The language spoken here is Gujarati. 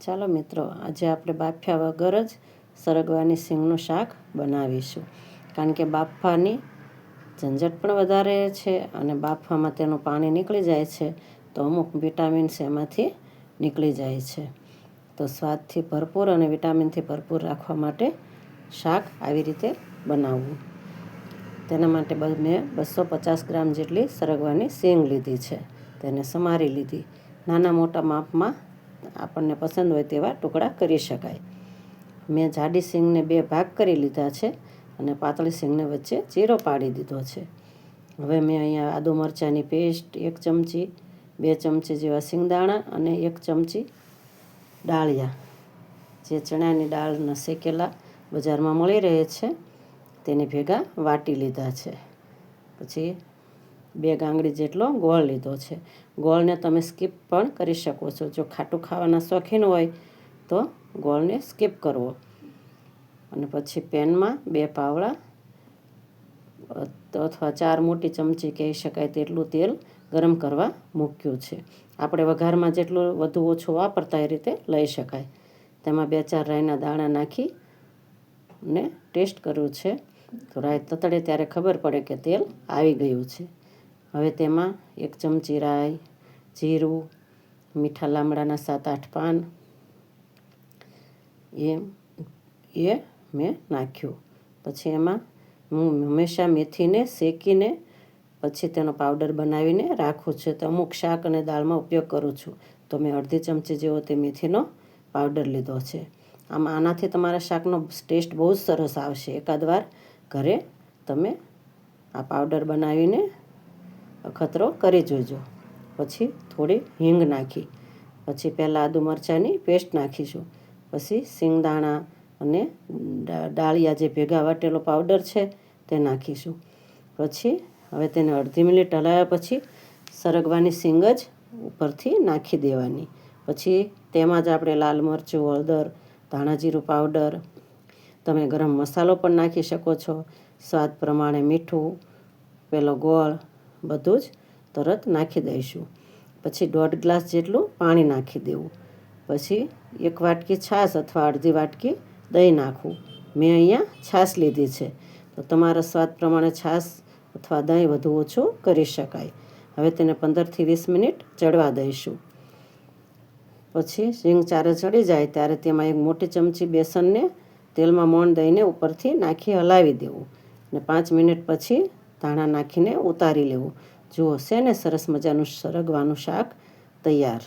ચાલો મિત્રો, આજે આપણે બાફ્યા વગર જ સરગવાની સિંગનું શાક બનાવીશું. કારણ કે બાફવાની ઝંઝટ પણ વધારે છે અને બાફવામાં તેનું પાણી નીકળી જાય છે, તો અમુક વિટામિન્સ એમાંથી નીકળી જાય છે. તો સ્વાદથી ભરપૂર અને વિટામિનથી ભરપૂર રાખવા માટે શાક આવી રીતે બનાવવું. તેના માટે મેં 250 ગ્રામ જેટલી સરગવાની સિંગ લીધી છે. તેને સમારી લીધી. નાના મોટા માપમાં આપણને પસંદ હોય તેવા ટુકડા કરી શકાય. મેં જાડી સિંગને 2 ભાગ કરી લીધા છે અને પાતળી સિંગને વચ્ચે ચીરો પાડી દીધો છે. હવે મેં અહીંયા આદુ મરચાંની પેસ્ટ 1 ચમચી, 2 ચમચી જેવા સિંગદાણા અને 1 ચમચી ડાળિયા, જે ચણાની દાળના શેકેલા બજારમાં મળી રહે છે, તેને ભેગા વાટી લીધા છે. પછી 2 ગાંગડી જેટલો ગોળ લીધો છે. ગોળને તમે સ્કીપ પણ કરી શકો છો. જો ખાટું ખાવાના શોખીન હોય તો ગોળને સ્કીપ કરવો. અને પછી પેનમાં 2 પાવડા અથવા 4 મોટી ચમચી કહી શકાય તેટલું તેલ ગરમ કરવા મૂક્યું છે. આપણે વઘારમાં જેટલું વધુ ઓછું વાપરતા એ રીતે લઈ શકાય. તેમાં 2-4 રાઈના દાણા નાખી ને ટેસ્ટ કર્યું છે. તો રાઈ તતડે ત્યારે ખબર પડે કે તેલ આવી ગયું છે. હવે તેમાં 1 ચમચી રાઈ, જીરું, મીઠા લીમડાના 7-8 પાન એ મેં નાખ્યું. પછી એમાં હું હંમેશા મેથીને શેકીને પછી તેનો પાવડર બનાવીને રાખું છું. તો અમુક શાક અને દાળમાં ઉપયોગ કરું છું. તો મેં અડધી ચમચી જેવો તે મેથીનો પાવડર લીધો છે. આનાથી તમારા શાકનો ટેસ્ટ બહુ જ સરસ આવશે. એકાદ વાર ઘરે તમે આ પાવડર બનાવીને અખતરો કરી જોજો. પછી થોડી હિંગ નાખી, પછી પહેલાં આદુ મરચાંની પેસ્ટ નાખીશું, પછી સિંગદાણા અને ડાળિયા જે ભેગા વાટેલો પાવડર છે તે નાખીશું. પછી હવે તેને અડધી મિનિટ હલાવ્યા પછી સરગવાની સિંગ જ ઉપરથી નાખી દેવાની. પછી તેમાં જ આપણે લાલ મરચું, હળદર, ધાણા જીરું પાવડર, તમે ગરમ મસાલો પણ નાખી શકો છો, સ્વાદ પ્રમાણે મીઠું, પેલો ગોળ બધું જ તરત નાખી દઈશું. પછી 1.5 ગ્લાસ જેટલું પાણી નાખી દેવું. પછી 1 વાટકી છાશ અથવા અડધી વાટકી દહીં નાખવું. મેં અહીંયા છાશ લીધી છે, તો તમારા સ્વાદ પ્રમાણે છાશ અથવા દહીં વધુ ઓછું કરી શકાય. હવે તેને 15થી 20 મિનિટ ચડવા દઈશું. પછી સિંગ ચારે ચડી જાય ત્યારે તેમાં 1 મોટી ચમચી બેસનને તેલમાં મોણ દઈને ઉપરથી નાખી હલાવી દેવું અને 5 મિનિટ પછી ધાણા નાખીને ઉતારી લેવું. જુઓ છે ને, સરસ મજાનું સરગવાનું શાક તૈયાર.